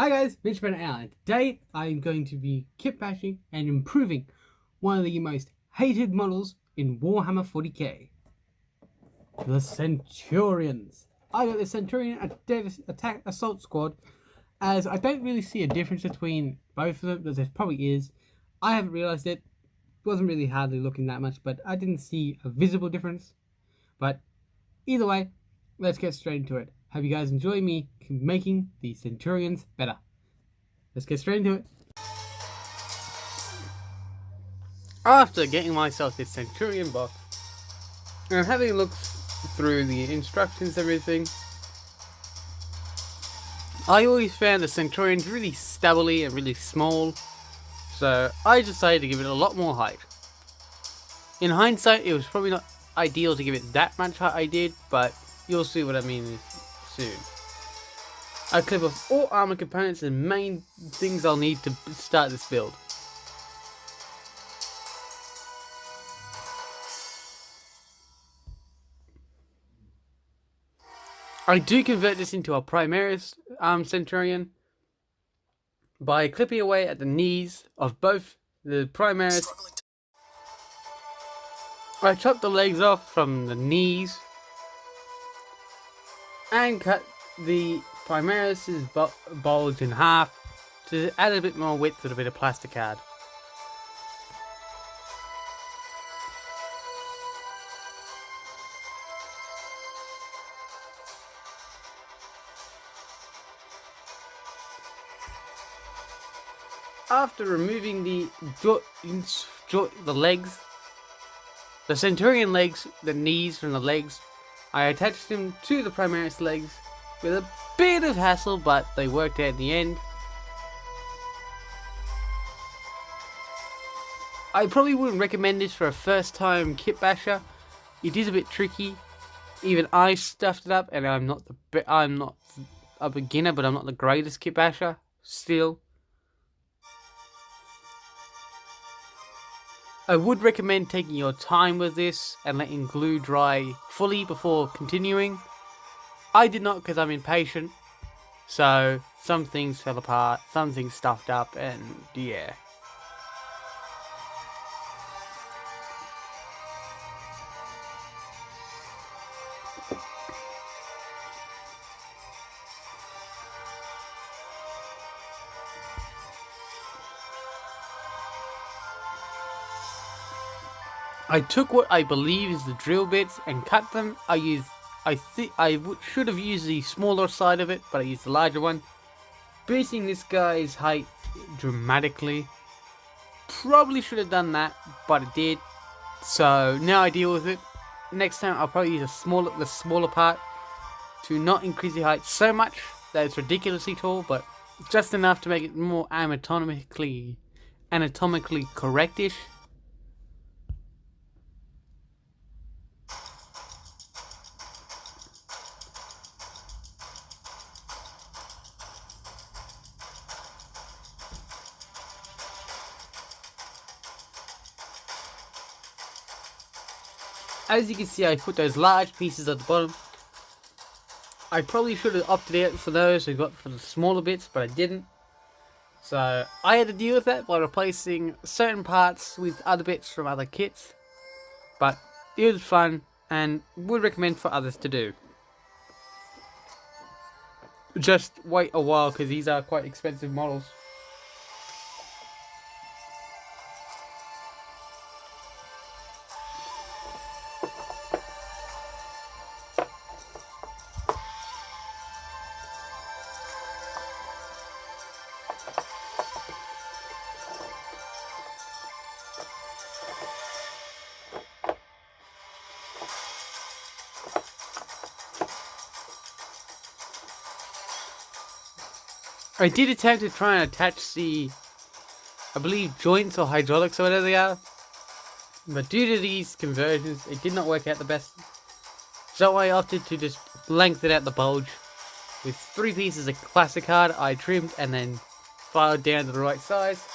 Hi guys, Mitch Bennett out, and today I'm going to be kit bashing and improving one of the most hated models in Warhammer 40k. The Centurions. I got the Centurion Attack Assault Squad, as I don't really see a difference between both of them, but there probably is. I haven't realised it. Wasn't really hardly looking that much, but I didn't see a visible difference. But either way, let's get straight into it. Hope you guys enjoy me making the Centurions better. Let's get straight into it. After getting myself this Centurion box and having a look through the instructions and everything, I always found the Centurions really stubbly and really small, so I decided to give it a lot more height. In hindsight, it was probably not ideal to give it that much height I did, but you'll see what I mean soon. I clip off all armor components and main things I'll need to start this build. I do convert this into a Primaris Centurion by clipping away at the knees of both the Primaris. I chop the legs off from the knees and cut the Primaris' bulge in half to add a bit more width with a bit of plastic card. After removing the legs, the Centurion legs, the knees from the legs, I attached them to the Primaris legs with a bit of hassle, but they worked out in the end. I probably wouldn't recommend this for a first time kit basher. It is a bit tricky. Even I stuffed it up, and I'm not a beginner, but I'm not the greatest kit basher still. I would recommend taking your time with this and letting glue dry fully before continuing. I did not because I'm impatient, so some things fell apart, some things stuffed up, and yeah. I took what I believe is the drill bits and cut them. Should have used the smaller side of it, but I used the larger one, boosting this guy's height dramatically. Probably should have done that, but it did. So now I deal with it. Next time I'll probably use the smaller part to not increase the height so much that it's ridiculously tall, but just enough to make it more anatomically correctish. As you can see, I put those large pieces at the bottom. I probably should have opted out for those who got for the smaller bits, but I didn't. So I had to deal with that by replacing certain parts with other bits from other kits. But it was fun and would recommend for others to do. Just wait a while because these are quite expensive models. I did attempt to try and attach the, I believe, joints or hydraulics or whatever they are, but due to these conversions, it did not work out the best. So I opted to just lengthen out the bulge with 3 pieces of plastic card I trimmed and then filed down to the right size.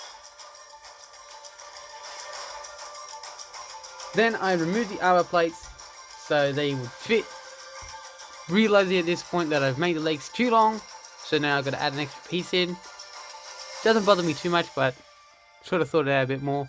Then I removed the armor plates so they would fit, realizing at this point that I've made the legs too long, So now I've got to add an extra piece in. Doesn't bother me too much, but should have thought it out a bit more.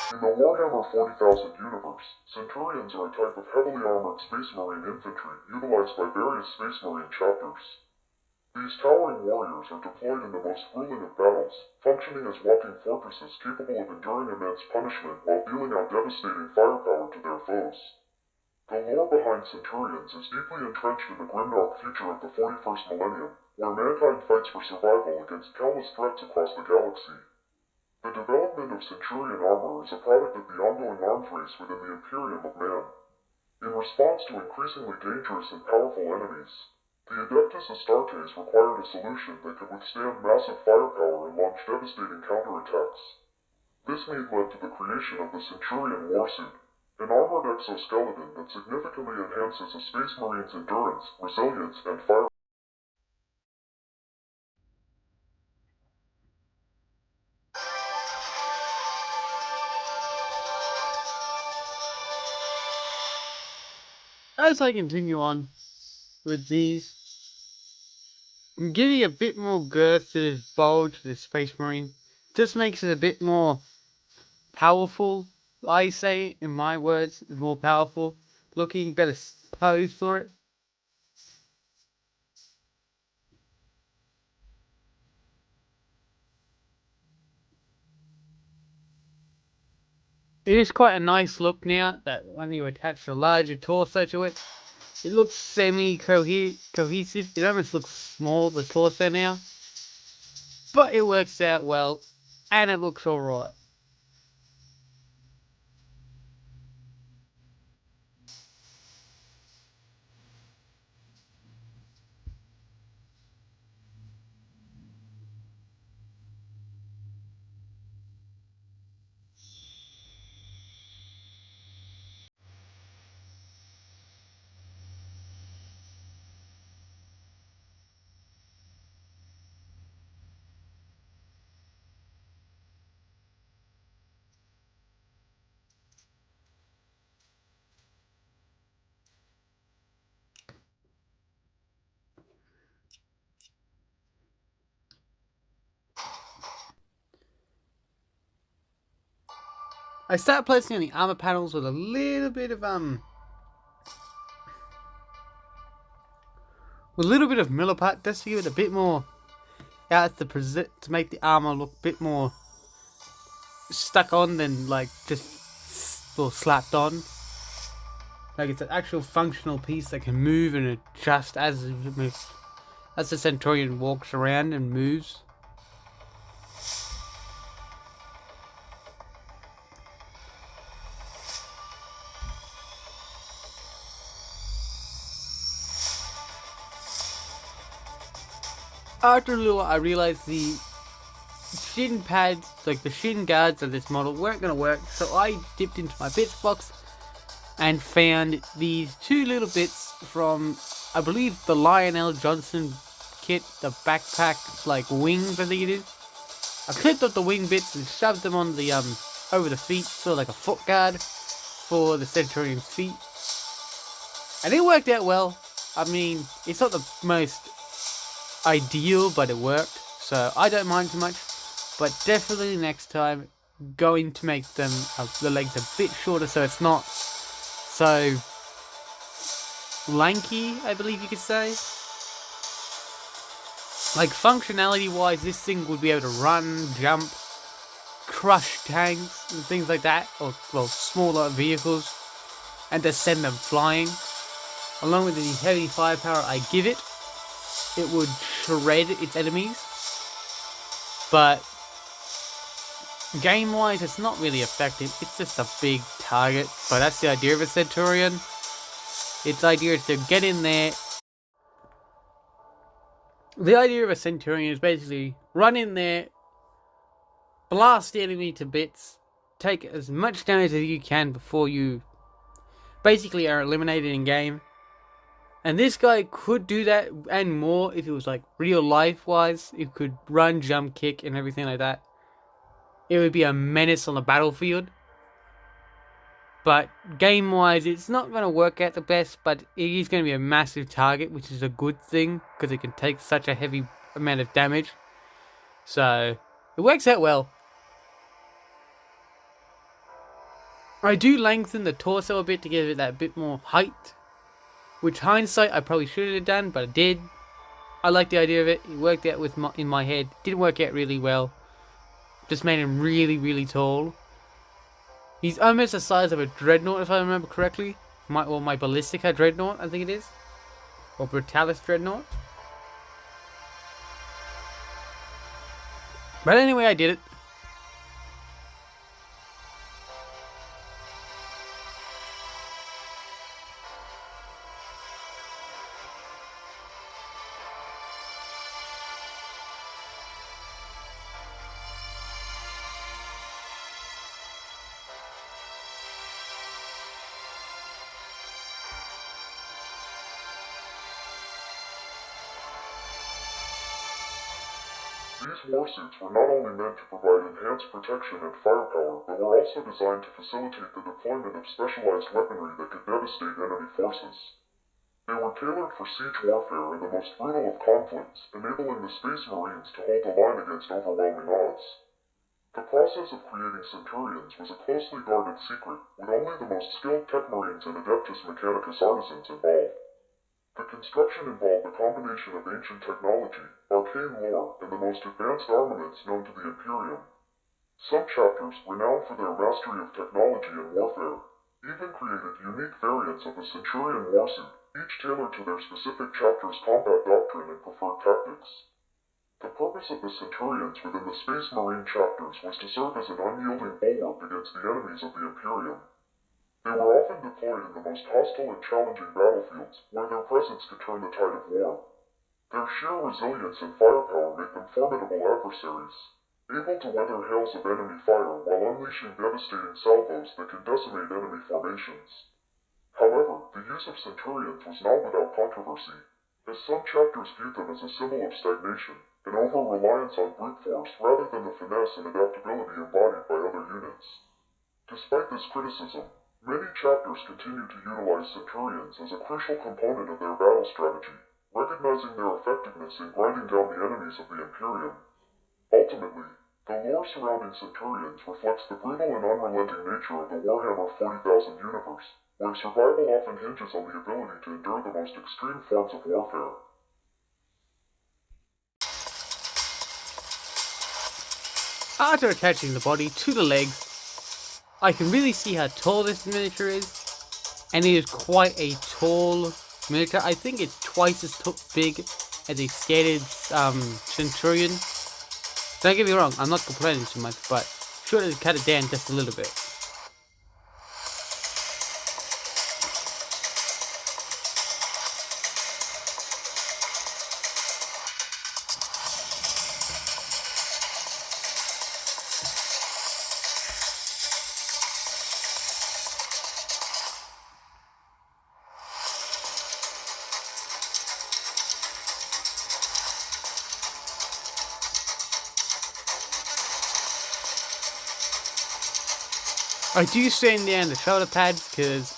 In the Warhammer 40,000 universe, Centurions are a type of heavily armored Space Marine infantry utilized by various Space Marine chapters. These towering warriors are deployed in the most grueling of battles, functioning as walking fortresses capable of enduring immense punishment while dealing out devastating firepower to their foes. The lore behind Centurions is deeply entrenched in the grimdark future of the 41st millennium, where mankind fights for survival against countless threats across the galaxy. The development of Centurion armor is a product of the ongoing arms race within the Imperium of Man. In response to increasingly dangerous and powerful enemies, the Adeptus Astartes required a solution that could withstand massive firepower and launch devastating counterattacks. This need led to the creation of the Centurion warsuit, an armored exoskeleton that significantly enhances a Space Marine's endurance, resilience, and fire. As I continue on with these, I'm giving a bit more girth to this bulge, to this Space Marine. Just makes it a bit more powerful, I say, in my words, more powerful looking, better pose for it. It is quite a nice look now that when you attach a larger torso to it, it looks semi-cohesive. It almost looks small, the torso now. But it works out well, and it looks alright. I started placing on the armor panels with a little bit of milliput just to give it a bit more out to make the armor look a bit more stuck on than like just slapped on. Like it's an actual functional piece that can move and adjust as it moves, as the Centurion walks around and moves. After a little, I realized the shin pads, like the shin guards of this model, weren't going to work, so I dipped into my bits box and found these two little bits from, I believe, the Lionel Johnson kit, the backpack, like wings, I think it is. I clipped up the wing bits and shoved them on the over the feet, sort of like a foot guard for the Centurion's feet, and it worked out well. I mean, it's not the most ideal, but it worked, so I don't mind too much. But definitely next time, going to make them the legs a bit shorter, so it's not so lanky, I believe you could say. Like functionality wise, this thing would be able to run, jump, crush tanks and things like that, or well, smaller vehicles, and to send them flying. Along with the heavy firepower I give it, it would shred its enemies. But game-wise, it's not really effective. It's just a big target. But that's the idea of a Centurion. Its idea is to get in there. The idea of a Centurion is basically run in there, blast the enemy to bits, take as much damage as you can before you basically are eliminated in game. And this guy could do that and more if it was like real life wise. It could run, jump, kick, and everything like that. It would be a menace on the battlefield. But game wise, it's not going to work out the best, but it is going to be a massive target, which is a good thing because it can take such a heavy amount of damage. So it works out well. I do lengthen the torso a bit to give it that bit more height, which hindsight I probably should have done, but I did. I like the idea of it. It worked out in my head. Didn't work out really well. Just made him really, really tall. He's almost the size of a dreadnought, if I remember correctly. My Ballistica dreadnought, I think it is. Or Brutalis dreadnought. But anyway, I did it. These warsuits were not only meant to provide enhanced protection and firepower, but were also designed to facilitate the deployment of specialized weaponry that could devastate enemy forces. They were tailored for siege warfare in the most brutal of conflicts, enabling the Space Marines to hold the line against overwhelming odds. The process of creating Centurions was a closely guarded secret, with only the most skilled Tech Marines and Adeptus Mechanicus artisans involved. The construction involved a combination of ancient technology, arcane lore, and the most advanced armaments known to the Imperium. Some chapters, renowned for their mastery of technology and warfare, even created unique variants of the Centurion warsuit, each tailored to their specific chapter's combat doctrine and preferred tactics. The purpose of the Centurions within the Space Marine chapters was to serve as an unyielding bulwark against the enemies of the Imperium. They were often deployed in the most hostile and challenging battlefields, where their presence could turn the tide of war. Their sheer resilience and firepower make them formidable adversaries, able to weather hails of enemy fire while unleashing devastating salvos that can decimate enemy formations. However, the use of Centurions was not without controversy, as some chapters viewed them as a symbol of stagnation, an over-reliance on brute force rather than the finesse and adaptability embodied by other units. Despite this criticism, many chapters continue to utilize Centurions as a crucial component of their battle strategy, recognizing their effectiveness in grinding down the enemies of the Imperium. Ultimately, the lore surrounding Centurions reflects the brutal and unrelenting nature of the Warhammer 40,000 universe, where survival often hinges on the ability to endure the most extreme forms of warfare. After attaching the body to the legs, I can really see how tall this miniature is, and it is quite a tall miniature. I think it's twice as big as a standard Centurion. Don't get me wrong, I'm not complaining too much, but should have cut it down just a little bit. I do stand down the shoulder pads because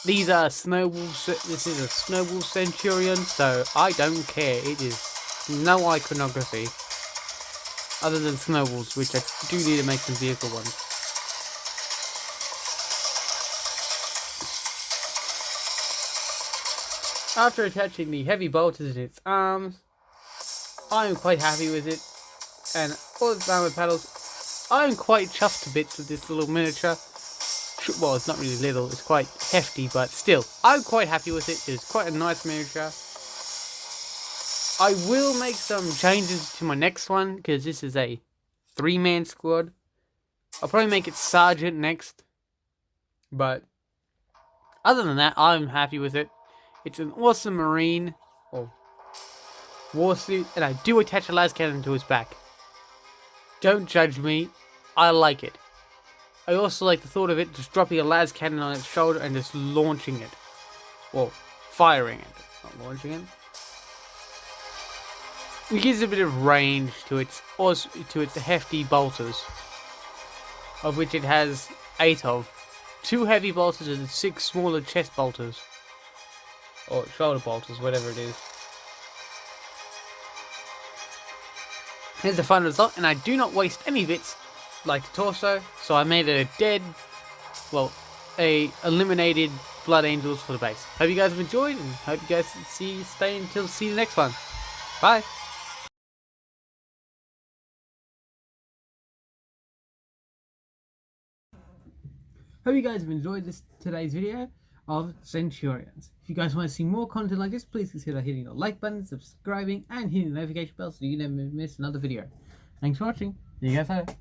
these are snowballs. This is a snowball Centurion, so I don't care. It is no iconography other than snowballs, which I do need to make some vehicle ones. After attaching the heavy bolters in its arms, I am quite happy with it, and all its armor panels. I'm quite chuffed to bits with this little miniature. Well, it's not really little, it's quite hefty, but still, I'm quite happy with it. It's quite a nice miniature. I will make some changes to my next one, because this is a 3-man squad. I'll probably make it Sergeant next. But, other than that, I'm happy with it. It's an awesome Marine, or warsuit, and I do attach a las cannon to his back. Don't judge me. I like it. I also like the thought of it just dropping a las cannon on its shoulder and just launching it. Well, firing it, not launching it. It gives a bit of range to its hefty bolters, of which it has 8 of. 2 heavy bolters and 6 smaller chest bolters. Or shoulder bolters, whatever it is. Here's the final result, and I do not waste any bits like the torso, so I made it a eliminated Blood Angels for the base. Hope you guys have enjoyed, and hope you guys see the next one. Bye! Hope you guys have enjoyed today's video of Centurions. If you guys want to see more content like this, please consider hitting the like button, subscribing, and hitting the notification bell so you never miss another video. Thanks for watching. See you guys later.